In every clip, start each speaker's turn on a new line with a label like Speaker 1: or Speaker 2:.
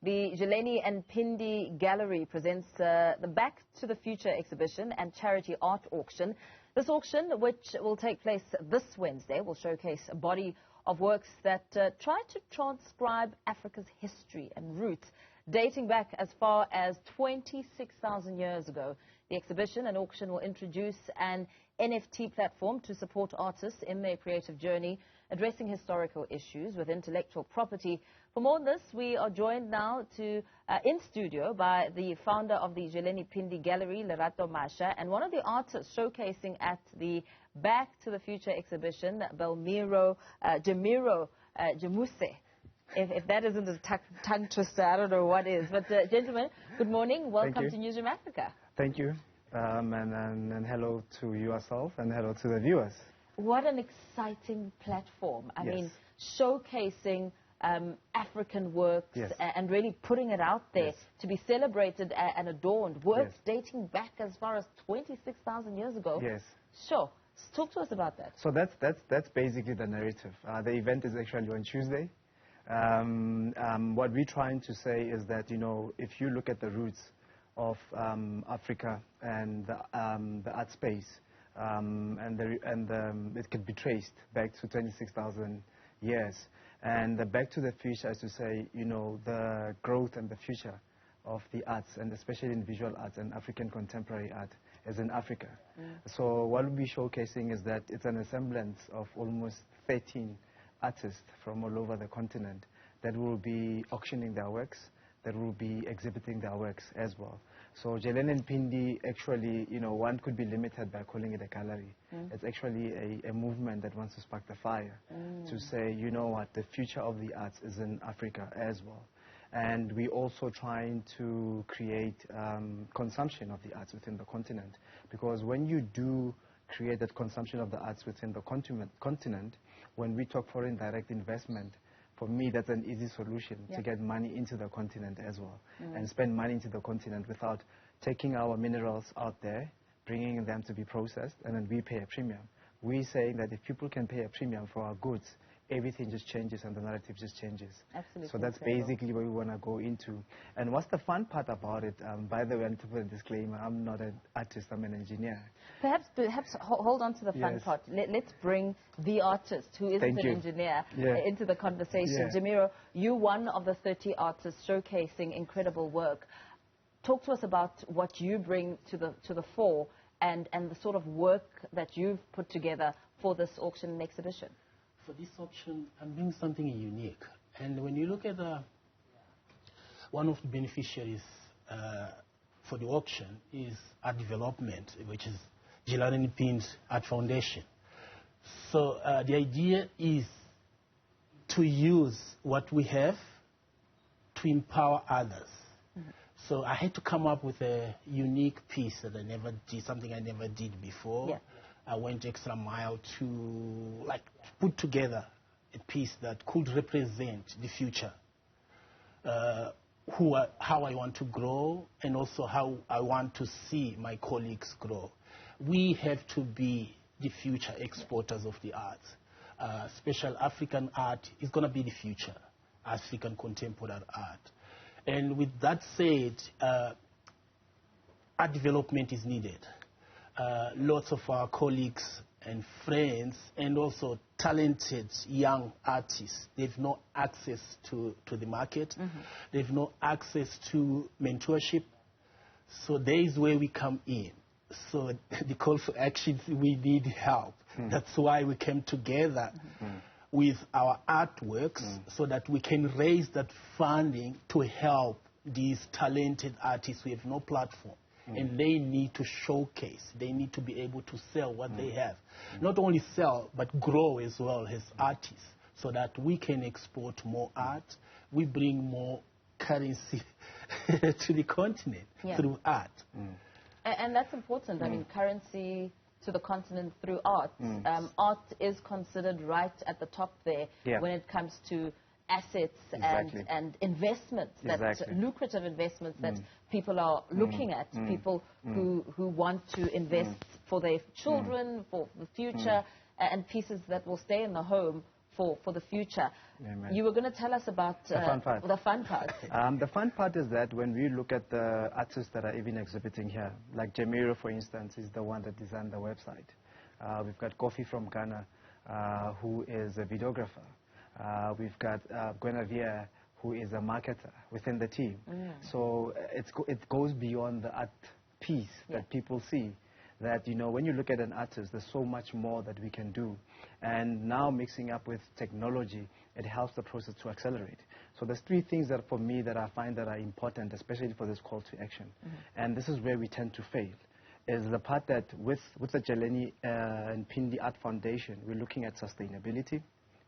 Speaker 1: The Jeleni Phindi Gallery presents the Back to the Future exhibition and charity art auction. This auction, which will take place this Wednesday, will showcase a body of works that try to transcribe Africa's history and roots, dating back as far as 26,000 years ago. The exhibition and auction will introduce an NFT platform to support artists in their creative journey, addressing historical issues with intellectual property. For more on this, we are joined now in studio by the founder of the Jeleni Phindi Gallery, Lerato Masha, and one of the artists showcasing at the Back to the Future exhibition, Belmiro Jemusse. If that isn't a tongue twister, I don't know what is. But gentlemen, good morning. Welcome to Newzroom Afrika.
Speaker 2: Thank you. And hello to yourself and hello to the viewers.
Speaker 1: What an exciting platform. I mean, showcasing African works and really putting it out there to be celebrated and adorned. Works dating back as far as 26,000 years ago.
Speaker 2: Yes.
Speaker 1: Sure. Talk to us about that.
Speaker 2: So that's basically the narrative. The event is actually on Tuesday. What we're trying to say is that, you know, if you look at the roots of Africa and the art space, it could be traced back to 26,000 years. And the Back to the Future is to say, you know, the growth and the future of the arts, and especially in visual arts and African contemporary art, as in Africa. So what we'll be showcasing is that it's an assemblance of almost 13 artists from all over the continent that will be auctioning their works, that will be exhibiting their works as well. So Jeleni Phindi, actually, you know, one could be limited by calling it a gallery. It's actually a movement that wants to spark the fire to say, you know what, the future of the arts is in Africa as well. And we're also trying to create consumption of the arts within the continent, because when you do create that consumption of the arts within the continent, when we talk foreign direct investment, for me, that's an easy solution to get money into the continent as well, and spend money into the continent without taking our minerals out there, bringing them to be processed, and then we pay a premium. We're saying that if people can pay a premium for our goods, everything just changes and the narrative just changes.
Speaker 1: Absolutely.
Speaker 2: So that's basically what we want to go into. And what's the fun part about it? By the way, and to put a disclaimer, I'm not an artist, I'm an engineer.
Speaker 1: Perhaps hold on to the fun part. Let's bring the artist, who isn't an engineer, into the conversation. Belmiro, you're one of the 30 artists showcasing incredible work. Talk to us about what you bring to the fore and the sort of work that you've put together for this auction and exhibition.
Speaker 3: For this auction, I'm doing something unique. And when you look at one of the beneficiaries for the auction is Art Development, which is Jeleni Phindi Art Foundation. So the idea is to use what we have to empower others. So I had to come up with a unique piece that I never did, something I never did before. I went extra mile to put together a piece that could represent the future, how I want to grow, and also how I want to see my colleagues grow. We have to be the future exporters of the arts. Special African art is going to be the future, African contemporary art. And with that said, art development is needed. Lots of our colleagues and friends and also talented young artists, they've no access to the market. They've no access to mentorship. So there is where we come in. So the call for action, we need help. That's why we came together with our artworks so that we can raise that funding to help these talented artists who have no platform. And they need to showcase, they need to be able to sell what they have. Not only sell, but grow as well as artists, so that we can export more art, we bring more currency to the continent through art.
Speaker 1: And that's important, I mean, currency to the continent through art. Art is considered right at the top there when it comes to assets and investments, that lucrative investments that people are looking at, people who want to invest for their children, for the future, and pieces that will stay in the home for the future.
Speaker 2: Amen.
Speaker 1: You were going to tell us about
Speaker 2: the fun part.
Speaker 1: The fun part.
Speaker 2: The fun part is that when we look at the artists that are even exhibiting here, like Belmiro, for instance, is the one that designed the website. We've got Kofi from Ghana, who is a videographer. We've got Guinevere, who is a marketer within the team. So it goes beyond the art piece that people see. That, you know, when you look at an artist, there's so much more that we can do. And now mixing up with technology, it helps the process to accelerate. So there's three things that for me that I find that are important, especially for this call to action. And this is where we tend to fail, is the part that with the Jeleni Phindi Art Foundation, we're looking at sustainability.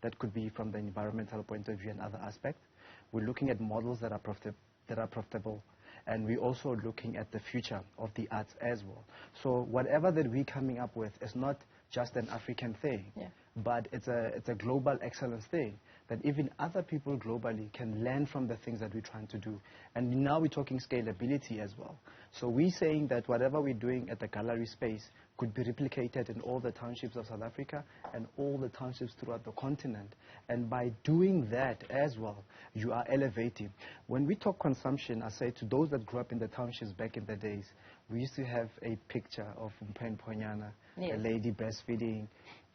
Speaker 2: That could be from the environmental point of view and other aspects. We're looking at models that are profitable. And we're also looking at the future of the arts as well. So whatever that we're coming up with is not just an African thing, but it's a global excellence thing that even other people globally can learn from the things that we're trying to do. And now we're talking scalability as well. So we're saying that whatever we're doing at the gallery space could be replicated in all the townships of South Africa and all the townships throughout the continent. And by doing that as well, you are elevating. When we talk consumption, I say to those that grew up in the townships back in the days, we used to have a picture of Mphen Ponyana, a lady breastfeeding.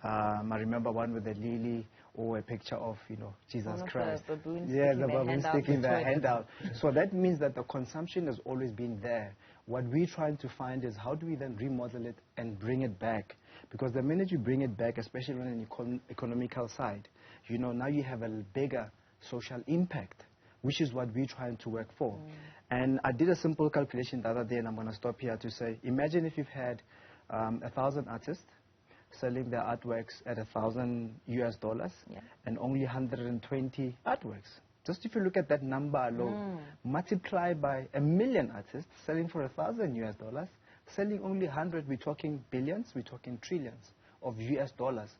Speaker 2: I remember one with a lily, or a picture of, you know, Jesus Christ.
Speaker 1: The baboons
Speaker 2: the baboons sticking their hand out. So that means that the consumption has always been there. What we're trying to find is how do we then remodel it and bring it back? Because the minute you bring it back, especially on an economical side, you know, now you have a bigger social impact, which is what we're trying to work for. And I did a simple calculation the other day, and I'm going to stop here to say, imagine if you've had 1,000 artists selling their artworks at $1,000 and only 120 artworks. Just if you look at that number alone, multiply by 1 million artists selling for $1,000, selling only 100, we're talking billions, we're talking trillions of US dollars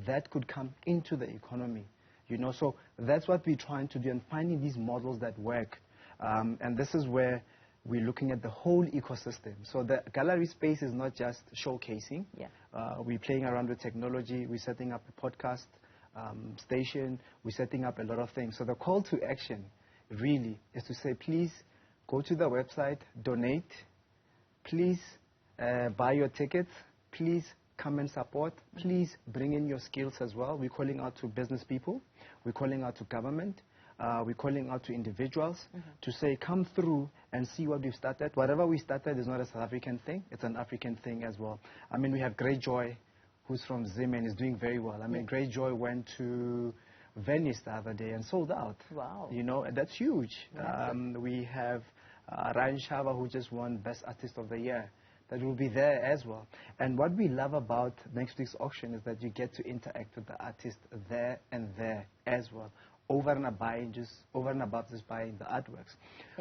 Speaker 2: that could come into the economy. You know, so that's what we're trying to do, and finding these models that work. And this is where we're looking at the whole ecosystem. So the gallery space is not just showcasing. We're playing around with technology. We're setting up a podcast station. We're setting up a lot of things. So the call to action really is to say, please go to the website, donate. Please buy your tickets. Please come and support. Please bring in your skills as well. We're calling out to business people. We're calling out to government. We're calling out to individuals to say, come through and see what we've started. Whatever we started is not a South African thing. It's an African thing as well. I mean, we have Great Joy, who's from Zim and is doing very well. I mean, Great Joy went to Venice the other day and sold out.
Speaker 1: Wow.
Speaker 2: You know, that's huge. We have Ryan Shava, who just won Best Artist of the Year. That will be there as well. And what we love about next week's auction is that you get to interact with the artist there and there as well. Over and above just buying the artworks.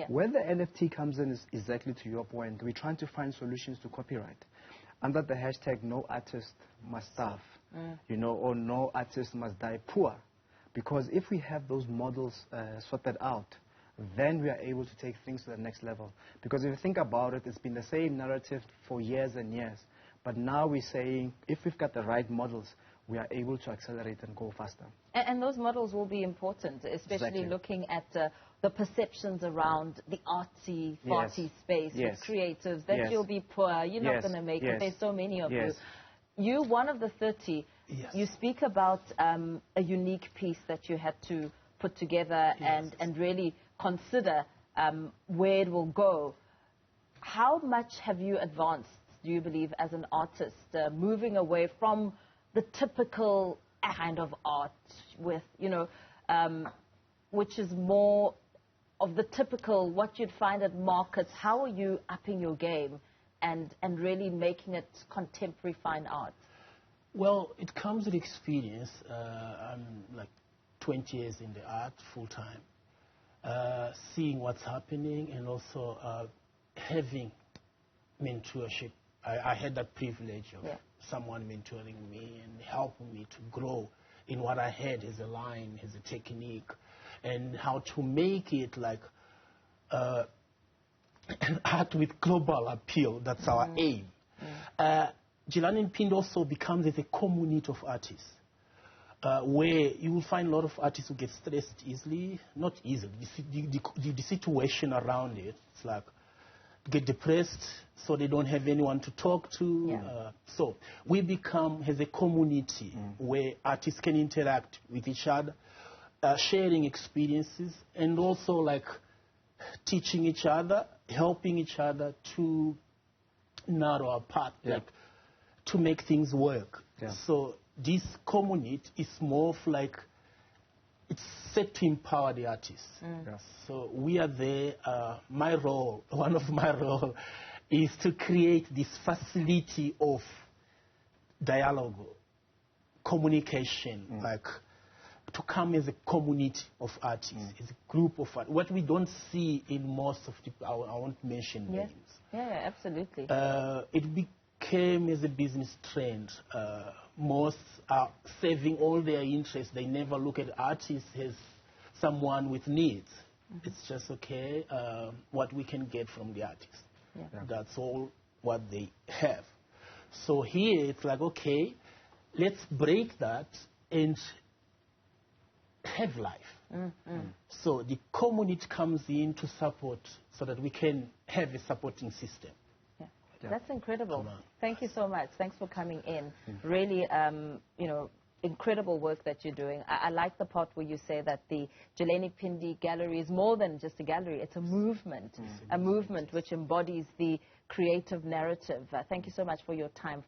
Speaker 2: Where the NFT comes in is exactly to your point. We're trying to find solutions to copyright. Under the hashtag, no artist must starve, you know, or no artist must die poor. Because if we have those models sorted out, then we are able to take things to the next level. Because if you think about it, it's been the same narrative for years and years. But now we're saying, if we've got the right models, we are able to accelerate and go faster.
Speaker 1: And those models will be important, especially looking at the perceptions around the artsy, farty space with creatives, that you'll be poor, you're not going to make it. There's so many of you. You're one of the 30. You speak about a unique piece that you had to put together and really consider where it will go. How much have you advanced, do you believe, as an artist, moving away from the typical kind of art with, you know, which is more of the typical, what you'd find at markets? How are you upping your game and really making it contemporary fine art?
Speaker 3: Well, it comes with experience. I'm like 20 years in the art full-time, seeing what's happening and also having mentorship. I had that privilege of someone mentoring me and helping me to grow in what I had as a line, as a technique, and how to make it like art with global appeal. That's our aim. Jeleni Phindi also becomes as a community of artists. where you will find a lot of artists who get stressed easily, not easily, the situation around it. It's like get depressed, so they don't have anyone to talk to.
Speaker 1: Yeah.
Speaker 3: So we become as a community where artists can interact with each other, sharing experiences, and also like teaching each other, helping each other to narrow our path, like to make things work.
Speaker 2: Yeah.
Speaker 3: So this community is more of like, it's set to empower the artists.
Speaker 2: Yeah.
Speaker 3: So we are there. My role, one of my role, is to create this facility of dialogue, communication, like to come as a community of artists, as a group of artists. What we don't see in most of the, I won't mention names.
Speaker 1: Yeah, absolutely.
Speaker 3: It became as a business trend. Most are saving all their interests. They never look at artists as someone with needs. It's just, okay, what we can get from the artist. That's all what they have. So here it's like, okay, let's break that and have life. So the community comes in to support so that we can have a supporting system.
Speaker 1: That's incredible. Thank you so much. Thanks for coming in. Really, you know, incredible work that you're doing. I like the part where you say that the Jeleni Phindi Gallery is more than just a gallery. It's a movement which embodies the creative narrative. Thank you so much for your time.